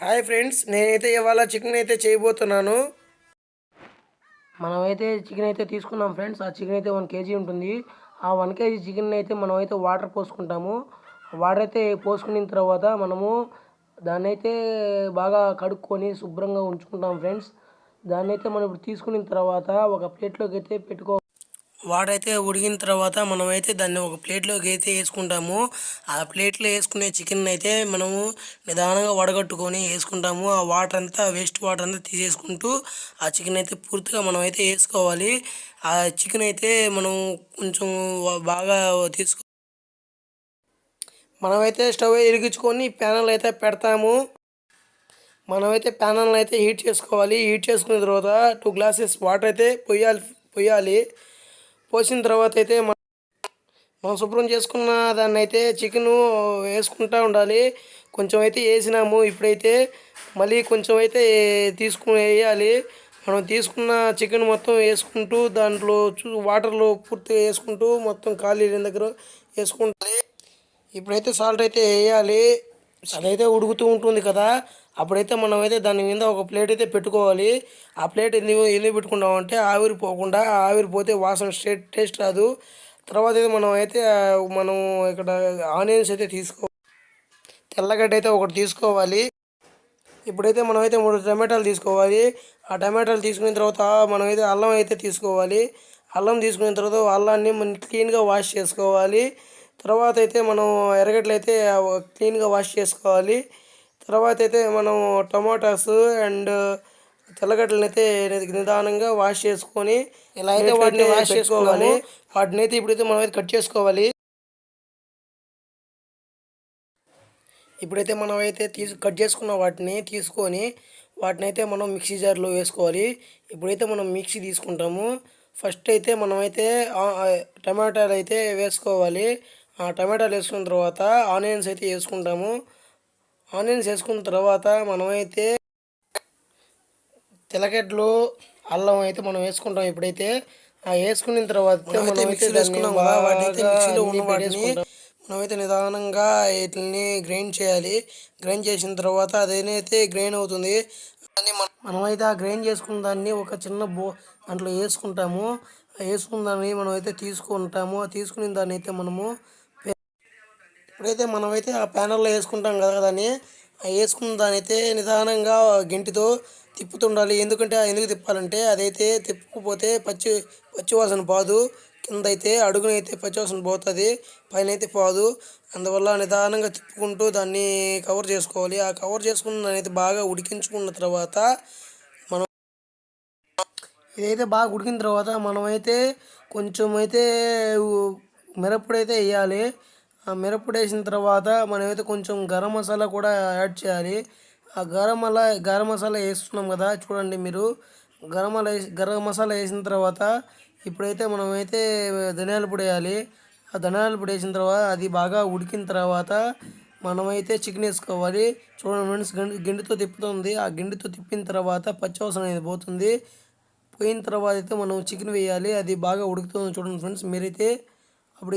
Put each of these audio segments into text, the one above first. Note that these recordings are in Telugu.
హాయ్ ఫ్రెండ్స్, నేనైతే ఇవాళ చికెన్ అయితే చేయబోతున్నాను. మనమైతే చికెన్ అయితే తీసుకున్నాం ఫ్రెండ్స్. ఆ చికెన్ అయితే 1 కేజీ ఉంటుంది. ఆ 1 కేజీ చికెన్ అయితే మనమైతే వాటర్ పోసుకుంటాము. వాటర్ అయితే పోసుకున్న తర్వాత మనము దాన్ని అయితే బాగా కడుక్కొని శుభ్రంగా ఉంచుకుంటాం ఫ్రెండ్స్. దాన్ని అయితే మనం ఇప్పుడు తీసుకున్న తర్వాత ఒక ప్లేట్లోకి అయితే వాడైతే ఉడికిన తర్వాత మనమైతే దాన్ని ఒక ప్లేట్లోకి అయితే వేసుకుంటాము. ఆ ప్లేట్లో వేసుకునే చికెన్ అయితే మనము నిదానంగా వడగట్టుకొని వేసుకుంటాము. ఆ వాటర్ అంతా వేస్ట్ వాటర్ అంతా తీసేసుకుంటూ ఆ చికెన్ అయితే పూర్తిగా మనం అయితే వేసుకోవాలి. ఆ చికెన్ అయితే మనం కొంచెం బాగా తీసుకో మనమైతే స్టవ్ వెలిగించుకొని ప్యానల్ అయితే పెడతాము. మనమైతే ప్యానల్ అయితే హీట్ చేసుకోవాలి. హీట్ చేసుకున్న తర్వాత 2 గ్లాసెస్ వాటర్ అయితే పోయాలి. పోసిన తర్వాత అయితే మనం శుభ్రం చేసుకున్న దాన్ని అయితే చికెను వేసుకుంటూ ఉండాలి. కొంచెం అయితే వేసినాము. ఇప్పుడైతే మళ్ళీ కొంచెం అయితే తీసుకుని వేయాలి. మనం తీసుకున్న చికెన్ మొత్తం వేసుకుంటూ దాంట్లో వాటర్లో పూర్తిగా వేసుకుంటూ మొత్తం ఖాళీ దగ్గర వేసుకుంటాలి. ఇప్పుడైతే సాల్ట్ అయితే వేయాలి. అదైతే ఉడుకుతూ ఉంటుంది కదా, అప్పుడైతే మనమైతే దాని మీద ఒక ప్లేట్ అయితే పెట్టుకోవాలి. ఆ ప్లేట్ ఎందుకు పెట్టుకుంటామంటే ఆవిరిపోకుండా, ఆవిరిపోతే వాసన టేస్ట్ రాదు. తర్వాత అయితే మనం ఇక్కడ ఆనియన్స్ అయితే తెల్లగడ్డ అయితే ఒకటి తీసుకోవాలి. ఇప్పుడైతే మనమైతే 3 టమాటాలు తీసుకోవాలి. ఆ టమాటాలు తీసుకున్న తర్వాత మనమైతే అల్లం అయితే తీసుకోవాలి. అల్లం తీసుకున్న తర్వాత అల్లాన్ని మనం క్లీన్గా వాష్ చేసుకోవాలి. తర్వాత అయితే మనం ఎర్రగడ్డలు అయితే క్లీన్గా వాష్ చేసుకోవాలి. తర్వాత అయితే మనం టమాటాస్ అండ్ తెల్లగడ్డలను అయితే నిదానంగా వాష్ చేసుకొని ఇలా అయితే వాటిని వాష్ చేసుకోవాలి. వాటిని అయితే ఇప్పుడైతే మనం అయితే కట్ చేసుకోవాలి. ఇప్పుడైతే మనమైతే కట్ చేసుకున్న వాటిని తీసుకొని వాటిని అయితే మనం మిక్సీ జార్లో వేసుకోవాలి. ఇప్పుడైతే మనం మిక్సీ తీసుకుంటాము. ఫస్ట్ అయితే మనమైతే టమాటాలు అయితే వేసుకోవాలి. ఆ టమాటాలు వేసుకున్న తర్వాత ఆనియన్స్ అయితే వేసుకుంటాము. ఆనియన్స్ వేసుకున్న తర్వాత మనమైతే తెల్లగడ్డలు అల్లం అయితే మనం వేసుకుంటాం. ఇప్పుడైతే వేసుకున్న తర్వాత మిక్సీలో ఉన్న వాటిని మనమైతే నిదానంగా వీటిని గ్రైండ్ చేయాలి. గ్రైండ్ చేసిన తర్వాత అదేనైతే గ్రైండ్ అవుతుంది. మనమైతే ఆ గ్రైండ్ చేసుకున్న దాన్ని ఒక చిన్న దాంట్లో వేసుకుంటాము. వేసుకున్న దాన్ని మనమైతే తీసుకుంటాము. తీసుకున్న దాన్ని అయితే ఇప్పుడైతే మనమైతే ఆ ప్యానల్లో వేసుకుంటాం కదా, దాన్ని వేసుకున్న దాన్ని అయితే నిదానంగా గెంటితో తిప్పుతుండాలి. ఎందుకంటే ఎందుకు తిప్పాలంటే అదైతే తిప్పకపోతే పచ్చివాసన పోదు. కింద అయితే అడుగునైతే పచ్చివాసన పోతుంది, పైన అయితే పోదు. అందువల్ల నిదానంగా తిప్పుకుంటూ దాన్ని కవర్ చేసుకోవాలి. ఆ కవర్ చేసుకున్న దాన్ని అయితే బాగా ఉడికించుకున్న తర్వాత ఇదైతే బాగా ఉడికిన తర్వాత మనమైతే కొంచెం అయితే మిరప్పొడి అయితే వేయాలి. ఆ మిరప్పొడి వేసిన తర్వాత మనమైతే కొంచెం గరం మసాలా కూడా యాడ్ చేయాలి. ఆ గరం మసాలా వేస్తున్నాం కదా, చూడండి మీరు. గరం మసాలా వేసిన తర్వాత ఇప్పుడైతే మనమైతే ధనియాల పొడి వేయాలి. ఆ ధనియాల పొడి వేసిన తర్వాత అది బాగా ఉడికిన తర్వాత మనమైతే చికెన్ వేసుకోవాలి. చూడండి ఫ్రెండ్స్, గిండితో తిప్పుతుంది. ఆ గిండితో తిప్పిన తర్వాత పచ్చివాసన అనేది పోతుంది. పోయిన తర్వాత అయితే మనం చికెన్ వేయాలి. అది బాగా ఉడుకుతుంది చూడండి ఫ్రెండ్స్ మీరైతే.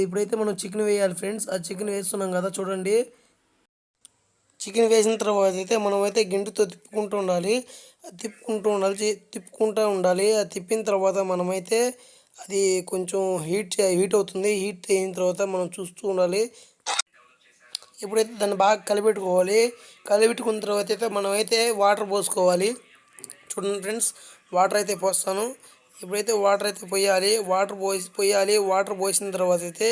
ఇప్పుడైతే మనం చికెన్ వేయాలి ఫ్రెండ్స్. ఆ చికెన్ వేస్తున్నాం కదా, చూడండి. చికెన్ వేసిన తర్వాత అయితే మనమైతే గిండితో తిప్పుకుంటూ ఉండాలి. తిప్పుకుంటూ ఉండాలి. అది తిప్పిన తర్వాత మనమైతే అది కొంచెం హీట్ అవుతుంది. హీట్ అయిన తర్వాత మనం చూస్తూ ఉండాలి. ఇప్పుడైతే దాన్ని బాగా కలిపెట్టుకోవాలి. కలిపెట్టుకున్న తర్వాత అయితే మనమైతే వాటర్ పోసుకోవాలి. చూడండి ఫ్రెండ్స్, వాటర్ అయితే పోస్తాను. ఇప్పుడైతే వాటర్ అయితే పోయాలి. వాటర్ పోసిన తర్వాత అయితే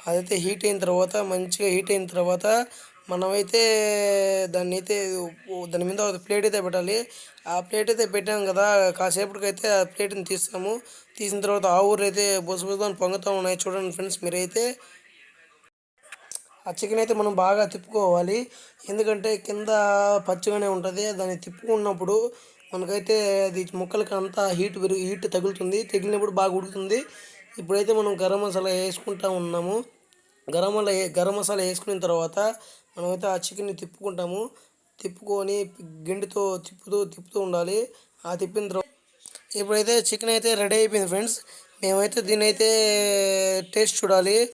అదైతే హీట్ అయిన తర్వాత మంచిగా హీట్ అయిన తర్వాత మనమైతే దాని మీద ఒక ప్లేట్ అయితే పెట్టాలి. ఆ ప్లేట్ అయితే పెట్టాం కదా, కాసేపటికైతే ఆ ప్లేట్ని తీస్తాము. తీసిన తర్వాత ఆవురు అయితే బొసబొసని పొంగుతూ ఉన్నాయి చూడండి ఫ్రెండ్స్ మీరైతే. ఆ చికెన్ అయితే మనం బాగా తిప్పుకోవాలి. ఎందుకంటే కింద పచ్చిగానే ఉంటుంది. దాన్ని తిప్పుకున్నప్పుడు మనకైతే అది ముక్కలకి అంతా హీట్ తగులుతుంది. తగిలినప్పుడు బాగా ఉడుకుతుంది. ఇప్పుడైతే మనం గరం మసాలా వేసుకుంటూ ఉన్నాము. గరం మసాలా వేసుకున్న తర్వాత మనమైతే ఆ చికెన్ని తిప్పుకుంటాము. తిప్పుకొని గిండితో తిప్పుతూ ఉండాలి. ఆ తిప్పిన తర్వాత ఇప్పుడైతే చికెన్ అయితే రెడీ అయిపోయింది ఫ్రెండ్స్. మేమైతే దీన్ని అయితే టేస్ట్ చూడాలి.